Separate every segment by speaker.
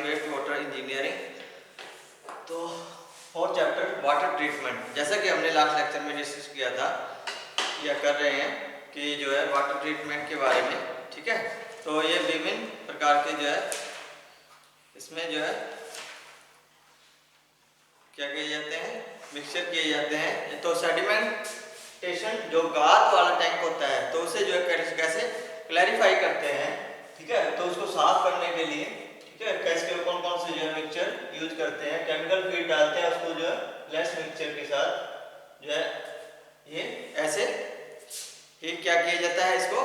Speaker 1: Waste water engineering. तो fourth chapter water treatment, जैसा कि हमने लास्ट लेक्चर में डिस्कस किया था या कर रहे हैं कि जो है वाटर ट्रीटमेंट के बारे में, ठीक है। तो ये विभिन्न प्रकार के जो है इसमें जो है क्या किए जाते हैं, मिक्सचर किए जाते हैं। तो सेडिमेंटेशन जो गाद वाला टैंक होता है तो उसे जो है कैसे क्लैरिफाई करते हैं, ठीक है। तो उसको साफ करने के लिए, ठीक है, कैसे कौन कौन से जो है मिक्सचर यूज करते हैं, केमिकल फीड डालते हैं उसको जो है लेस मिक्सचर के साथ जो है ये ऐसे ही क्या किया जाता है, इसको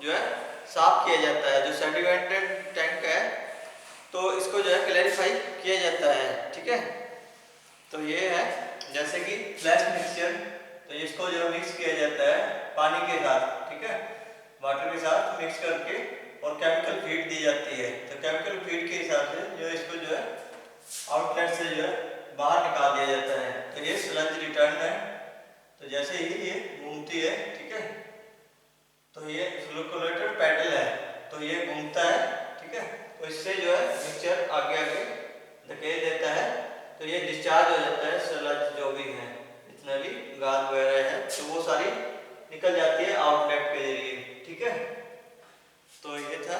Speaker 1: जो है साफ किया जाता है। जो सेडिमेंटेड टैंक है तो इसको जो है क्लैरिफाई किया जाता है, ठीक है। तो ये है जैसे कि फ्लैश मिक्सचर, तो इसको जो मिक्स किया जाता है पानी के साथ, ठीक है, वाटर के साथ मिक्स करके और केमिकल फीड दी जाती है। तो केमिकल फीड के हिसाब से जो इसको जो है आउटलेट से जो है बाहर निकाल दिया जाता है। तो ये स्लज रिटर्न है। तो जैसे ही ये घूमती है, ठीक है, तो ये फ्लोकुलेटर पैडल है, तो ये घूमता है, ठीक है, तो इससे जो है मिक्सचर आगे आगे धकेल देता है। तो ये डिस्चार्ज हो जाता है, स्लज जो भी है जितना भी गाद वगैरह है तो वो सारी निकल जाती है आउटलेट के जरिए, ठीक है। तो ये था,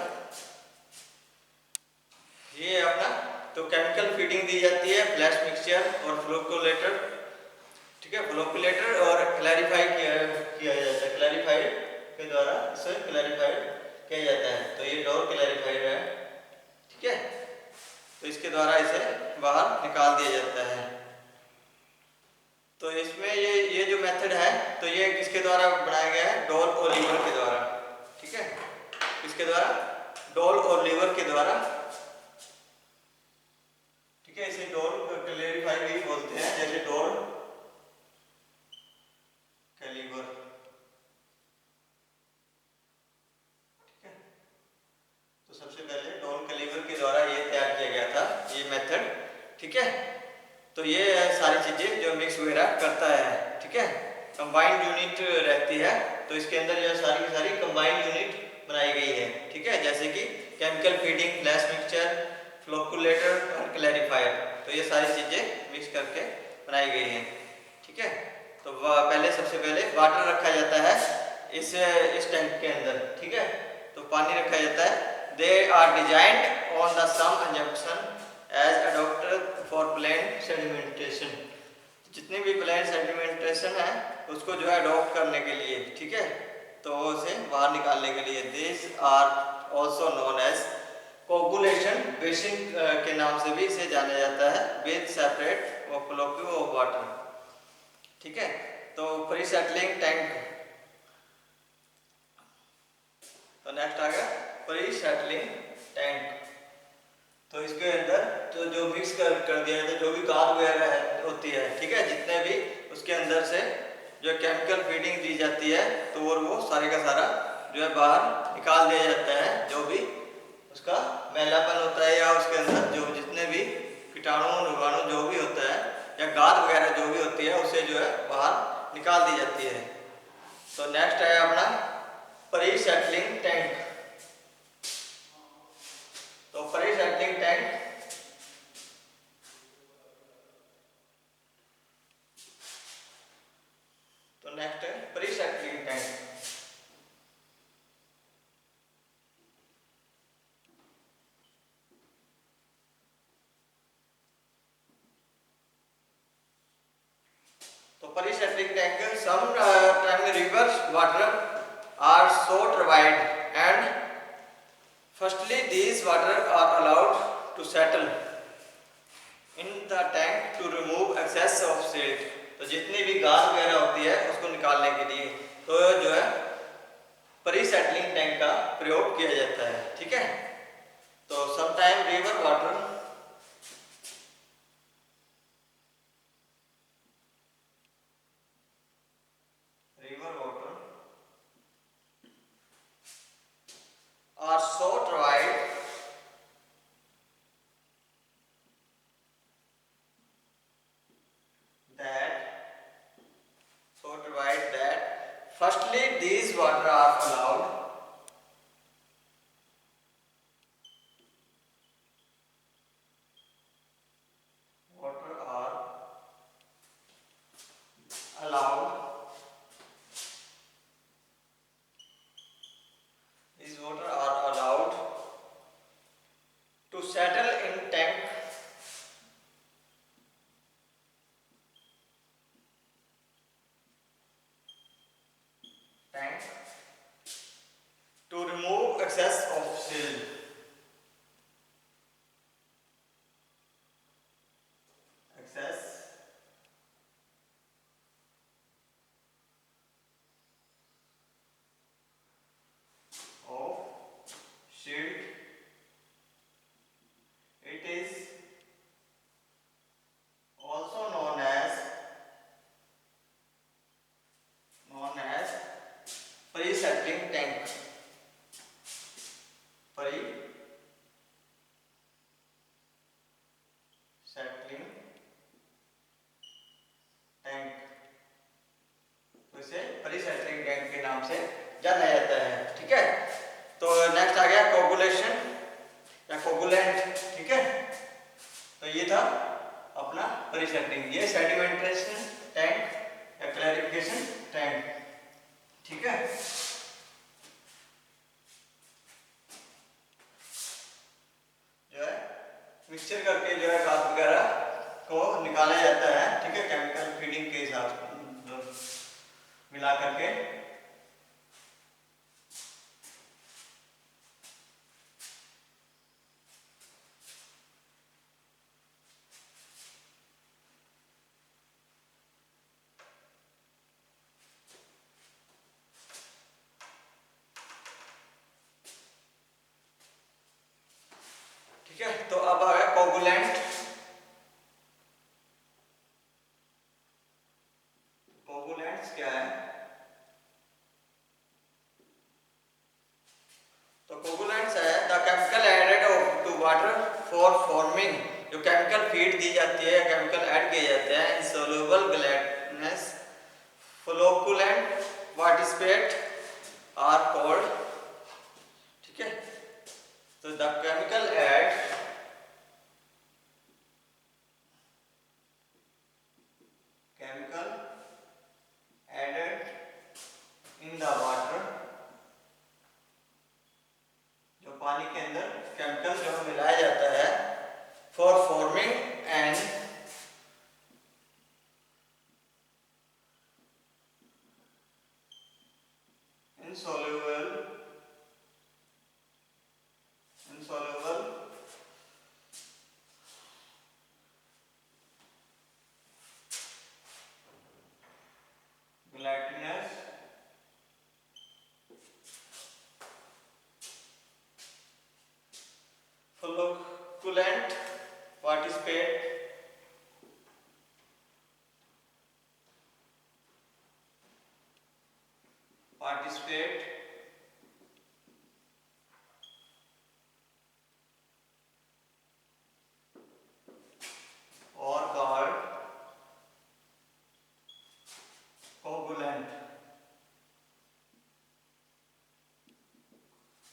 Speaker 1: ये अपना तो केमिकल फीडिंग दी जाती है फ्लैश मिक्सचर और फ्लोकुलेटर, ठीक है, फ्लोकुलेटर और क्लैरिफाई किया जाता है, क्लैरिफाइड के द्वारा इसे क्लैरिफाइड किया जाता है। तो ये डोर क्लैरिफाइड है, ठीक है, तो इसके द्वारा इसे बाहर निकाल दिया जाता है। तो इसमें ये जो मेथड है तो ये किसके द्वारा बनाया गया है, डोल और लीवर के द्वारा, ठीक है, किसके द्वारा, डोल और लीवर के द्वारा, ठीक है। इसे डोल क्लैरिफाई भी बोलते हैं, जैसे डोल कैलिवर, ठीक है। तो सबसे पहले डोल कैलिवर के द्वारा ये तैयार किया गया था ये मेथड, ठीक है। तो ये सारी चीजें जो मिक्स वगैरह करता है, ठीक है, कंबाइंड यूनिट रहती है। तो इसके अंदर जो सारी की सारी कंबाइंड यूनिट बनाई गई है, ठीक है, जैसे कि केमिकल फीडिंग, फ्लैश मिक्सचर, फ्लोकुलेटर और क्लैरिफायर। तो ये सारी चीजें मिक्स करके बनाई गई हैं, ठीक है। तो पहले सबसे पहले वाटर रखा जाता है इस टैंक के अंदर, ठीक है, तो पानी रखा जाता है। They are designed on the some assumption as adopter for plant sedimentation. जितनी भी प्लांट सेडिमेंटेशन है उसको जो है अडॉप्ट करने के लिए, ठीक है, तो उसे बाहर निकालने के लिए। This are also known as coagulation basin के नाम से भी इसे जाना जाता है, with separate flow of water, ठीक है। तो प्री सेटलिंग टैंक, तो नेक्स्ट आ गया प्री सेटलिंग टैंक। तो इसके अंदर तो जो मिक्स कर दिया जाता है, जो भी गाद वगैरह होती है, ठीक है, जितने भी उसके अंदर से जो केमिकल फीडिंग दी जाती है तो और वो सारे का सारा जो है बाहर निकाल दिया जाता है। जो भी उसका मैलापन होता है या उसके अंदर जो जितने भी कीटाणु रोगाणु जो भी होता है या गाद वगैरह जो भी होती है उसे जो है बाहर निकाल दी जाती है। तो नेक्स्ट है अपना प्री सेटलिंग टैंक। तो प्री सेटलिंग टैंक, तो नेक्स्ट है प्री सेटलिंग टैंक। तो pre settling tank some time rivers water are so turbid and firstly these water are allowed to settle in the tank to remove excess of silt। तो जितनी भी गाद वगैरह होती है उसको निकालने के लिए तो जो है प्री सेटलिंग टैंक का प्रयोग किया जाता है, ठीक है। तो sometime river water are so turbid that firstly these water are allowed tank to remove excess of silt. Excess of silt. It is also known as pre-settling tank. Pre-settling tank, तो इसे pre-settling tank के नाम से जाना जाता है। ठीक है, तो नेक्स्ट आ गया कोगुलेशन या कोगुलेंट। ठीक है, तो ये था अपना प्री-सेटलिंग, ये सेडिमेंटेशन टैंक या क्लैरिफिकेशन टैंक। ठीक है, जो है मिक्सचर करके जो है खाद वगैरह को निकाला जाता है। ठीक है, केमिकल फीडिंग के हिसाब से मिला करके। ठीक है, तो अब आ गया कोगुलेंट। कोगुलेंट्स क्या है? तो कोगुलेंट्स है the chemical added to water for forming, जो केमिकल फीड दी जाती है, केमिकल ऐड किए जाते हैं insoluble glycogenous flocculent participate are called. ठीक है, तो the chemical add added in the water, जो पानी के अंदर केमिकल जो मिलाया जाता है for forming and insoluble gelatinous flocculant participate or called coagulant.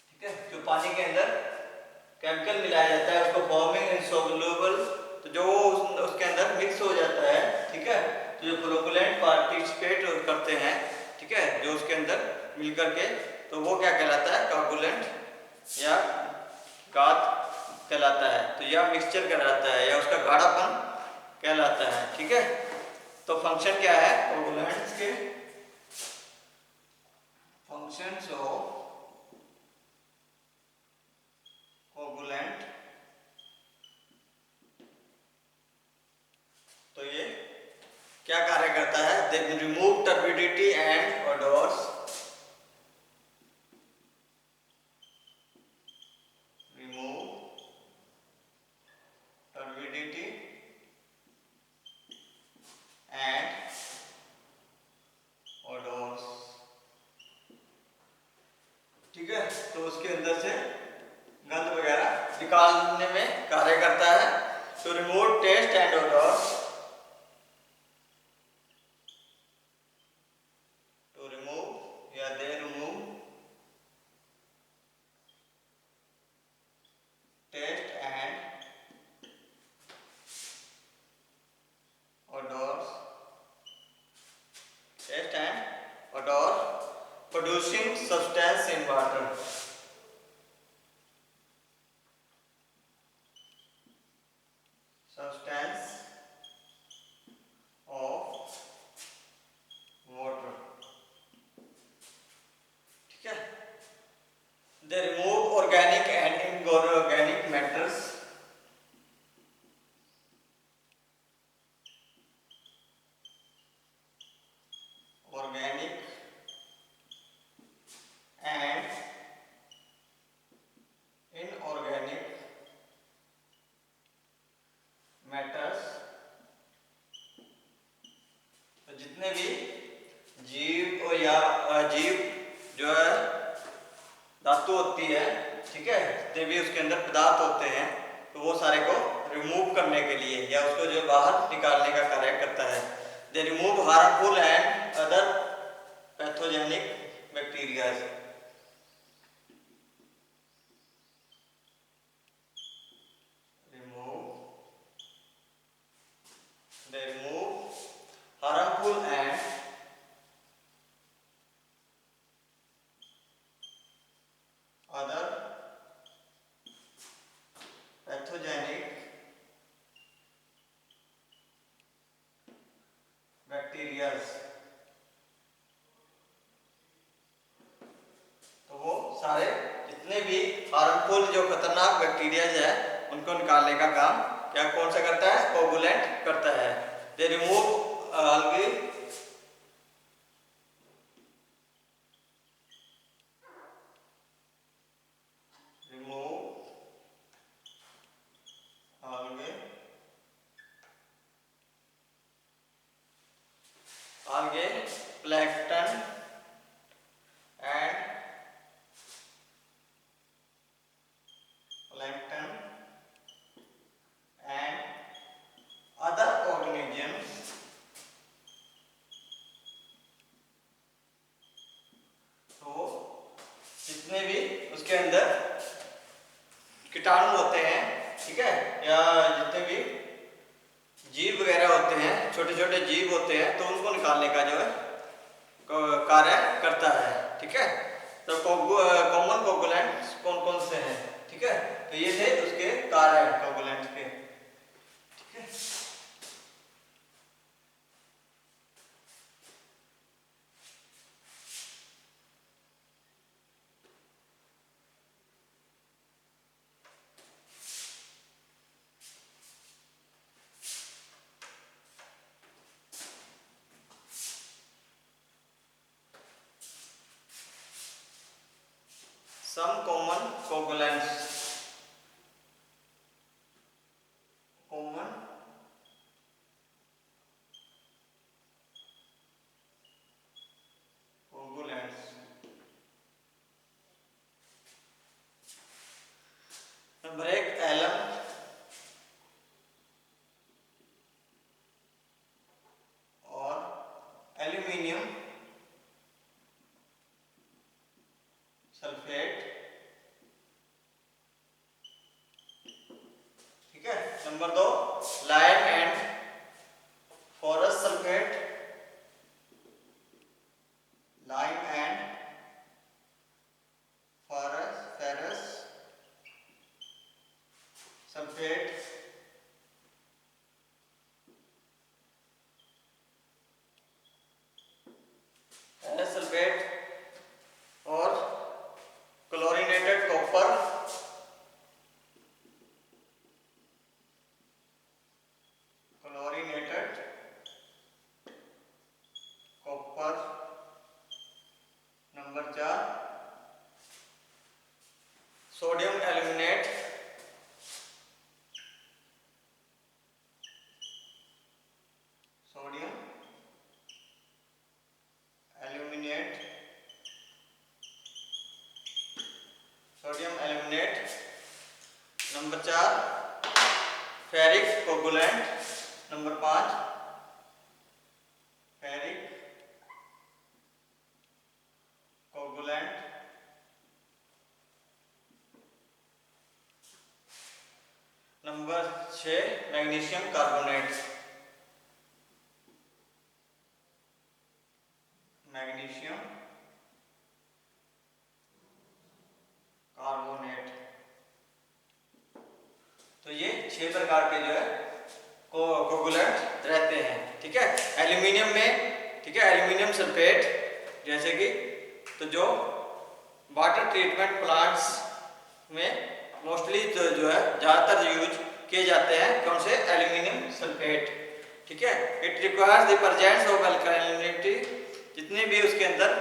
Speaker 1: ठीक है, जो पानी के अंदर केमिकल मिलाया जाता है उसको फॉर्मिंग इनसोल्यूबल, तो जो उसके अंदर मिक्स हो जाता है। ठीक है, तो जो फ्लोकुलेंट पार्टिसिपेट करते हैं, ठीक है, जो उसके अंदर मिल करके, तो वो क्या कहलाता है? कोगुलेंट या गाद कहलाता है। तो यह मिक्सचर कहलाता है या उसका गाढ़ापन कहलाता है। ठीक है, तो फंक्शन क्या है कोगुलेंट्स के? फंक्शंस ऑफ कोगुलेंट, तो ये क्या कार्य करता है? They remove turbidity and ओडोर्स, remove turbidity and ओडोर्स। ठीक है, तो उसके अंदर से गंध वगैरह निकालने में कार्य करता है। तो remove taste and odours, to remove या they remove taste and odours, taste and odour producing substance in water, substance of water। They remove organic and inorganic matters. Organic and inorganic matters. तो जितने भी जीव या अजीव जो है धातु होती है, ठीक है, जितने भी उसके अंदर पदार्थ होते हैं, तो वो सारे को रिमूव करने के लिए या उसको जो बाहर निकालने का कार्य करता है। They remove harmful and other pathogenic bacteria. They remove harmful and other pathogenic bacteria। तो वो सारे जितने भी हार्मफुल जो खतरनाक बैक्टीरिया है उनको निकालने का काम क्या कौन सा करता है? कोगुलेंट करता है। They remove algae plankton and other organisms। तो जितने भी उसके अंदर कीटाणु होते हैं, ठीक है, या जितने भी जीव वगैरह होते हैं, छोटे छोटे जीव होते हैं, तो उनको निकालने का जो है कार्य करता है, ठीक है। तो कॉमन कोगुलेंट्स कौन कौन से हैं, ठीक है, तो ये थे उसके कार्य कोगुलेंट के, ठीक है। Some common coagulants। common coagulants number 1 alum और एल्यूमिनियम सल्फेट, ठीक है। Number 2 lime and ferrous sulphate, lime and ferrous sulphate, ferrous sulphate और chlorinated copper, number 4 sodium aluminate, sodium aluminate. Number 4 ferric coagulant. Number 5 ferric coagulant. Number 6 magnesium carbonate, magnesium carbonate. तो ये 6 प्रकार के जो है coagulant रहते हैं, ठीक है। एल्यूमिनियम में, ठीक है, एल्यूमिनियम सल्फेट जैसे कि, तो जो वाटर ट्रीटमेंट प्लांट्स में मोस्टली जो है ज़्यादातर यूज किए जाते हैं कौन से, एल्यूमिनियम सल्फेट। ठीक है, it requires the presence of alkalinity, जितने भी उसके अंदर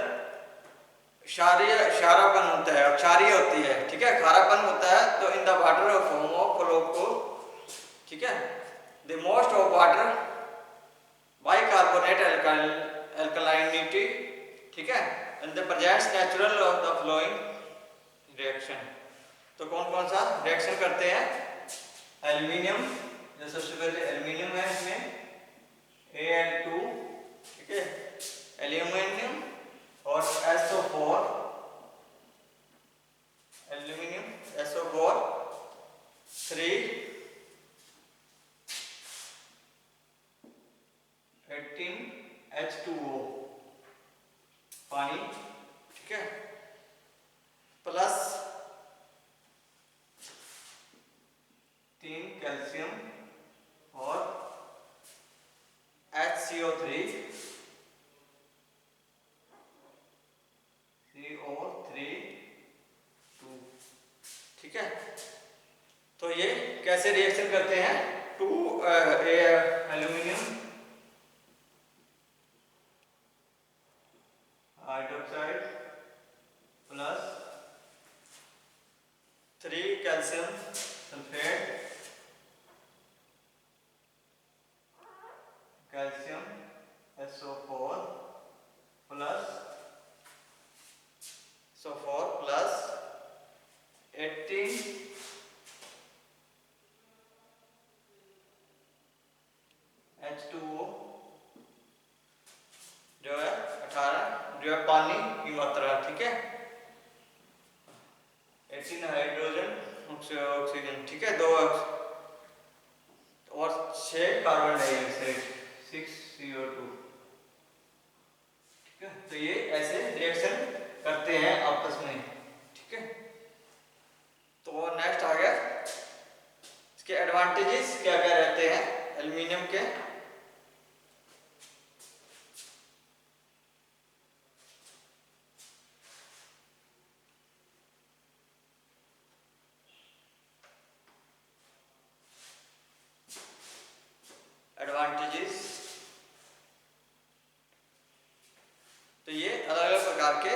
Speaker 1: क्षारापन होता है, क्षारीय होती है, ठीक है, खारापन होता है, तो in the water form of floc, ठीक है, the most of water bicarbonate alkalinity, ठीक है, and the presence natural of the flowing reaction. तो कौन कौन सा रिएक्शन करते हैं, एल्यूमिनियम, जो सबसे पहले एल्यूमिनियम है, इसमें Al2, ठीक है, एल्यूमिनियम और SO4, एल्यूमिनियम SO4 3 18H2O पानी, ठीक है, प्लस 3 कैल्शियम और HCO3 CO3 2, ठीक है। तो ये कैसे रिएक्शन करते हैं, 2 aluminium hydroxide plus 3 calcium sulphate, calcium SO4 plus SO4 plus 18 H2O, जो है 18, जो है पानी की मात्रा, ठीक है, 18 हाइड्रोजन ऑक्सीजन, ठीक है, 2 और 6 कार्बन डाइऑक्साइड 6 CO2, ठीक है। तो ये ऐसे रिएक्शन करते हैं आपस में, ठीक है। तो नेक्स्ट आ गया, इसके एडवांटेजेस क्या क्या रहते हैं एल्यूमिनियम के। एडवांटेजेस, तो ये अलग अलग प्रकार के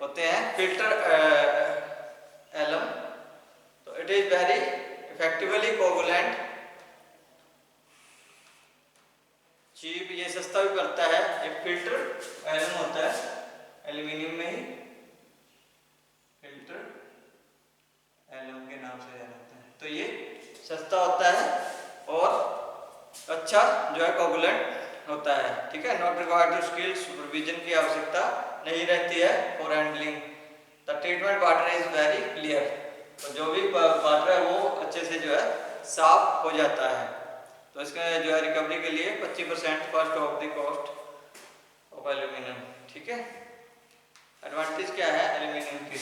Speaker 1: होते हैं। फिल्टर एलम, तो it is very effectively coagulant, cheap, ये सस्ता भी पड़ता है। एक फिल्टर एलम होता है एल्यूमिनियम में ही, फिल्टर एलम के नाम से जाना है। तो ये सस्ता होता है और अच्छा जो है कोगुलेंट होता है, ठीक है। Not required to skill, supervision की आवश्यकता नहीं रहती है for handling. The treatment water is very clear, तो जो भी वाटर है वो अच्छे से जो है साफ हो जाता है। तो इसका जो है रिकवरी के लिए 25% first of the cost of aluminium, ठीक है। एडवांटेज क्या है एल्यूमिनियम के,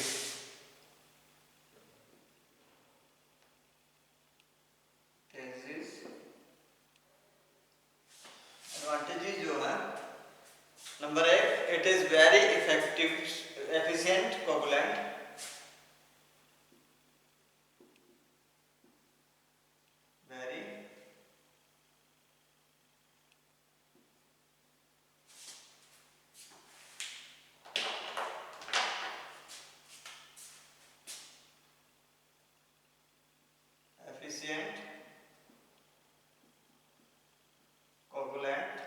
Speaker 1: एडवांटेजेस जो है, number 1, it is very effective efficient coagulant, very efficient coagulant.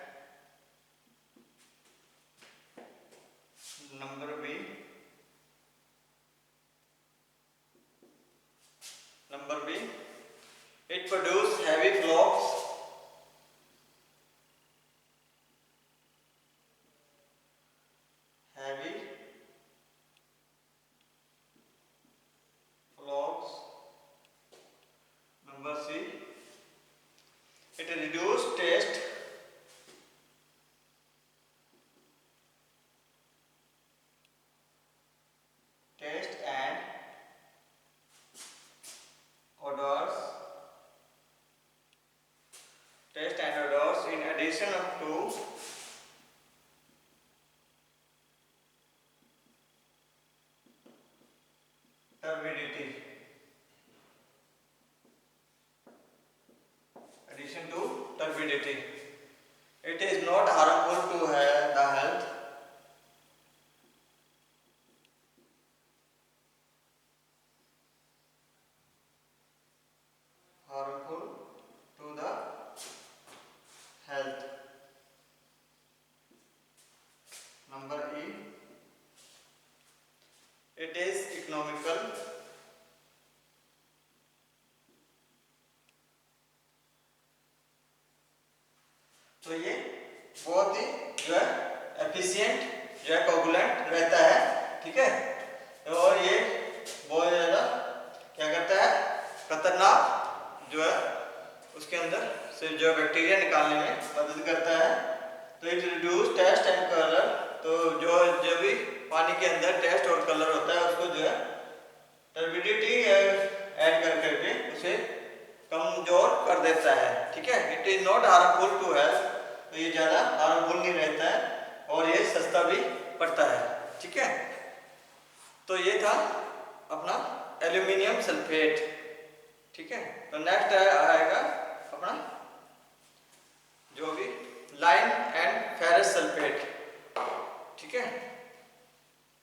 Speaker 1: Number B, it produce heavy flocks, heavy flocks. Number C, it reduce taste, and odors, in addition to turbidity. Addition to turbidity. It is not harmful to the health. Harmful to the health. Number E. It is economical. तो ये बहुत ही जो है efficient जो है coagulant रहता है, ठीक है। और ये बहुत ज़्यादा क्या करता है, खतरनाक जो है उसके अंदर से जो बैक्टीरिया निकालने में मदद करता है। तो it reduce taste and colour, तो जो भी पानी के अंदर टेस्ट और कलर होता है उसको जो है टर्बिडिटी ऐड कर करके उसे कमजोर कर देता है, ठीक है। It is not harmful to health, तो ये ज़्यादा हार्मफुल नहीं रहता है और ये सस्ता भी पड़ता है, ठीक है। तो ये था अपना एल्यूमिनियम सल्फेट, ठीक है। तो नेक्स्ट आएगा अपना जो भी लाइम एंड फेरस सल्फेट, ठीक है।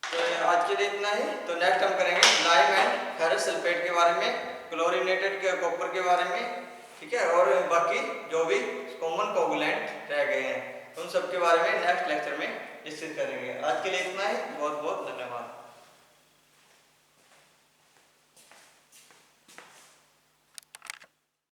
Speaker 1: तो आज के लिए इतना ही। तो नेक्स्ट हम करेंगे लाइम एंड फेरस सल्फेट के बारे में, क्लोरीनेटेड के कॉपर के बारे में, ठीक है। और बाकी जो भी कॉमन कोगुलेंट रह गए हैं उन सब के बारे में नेक्स्ट लेक्चर में डिस्कस करेंगे। आज के लिए इतना ही। बहुत बहुत धन्यवाद।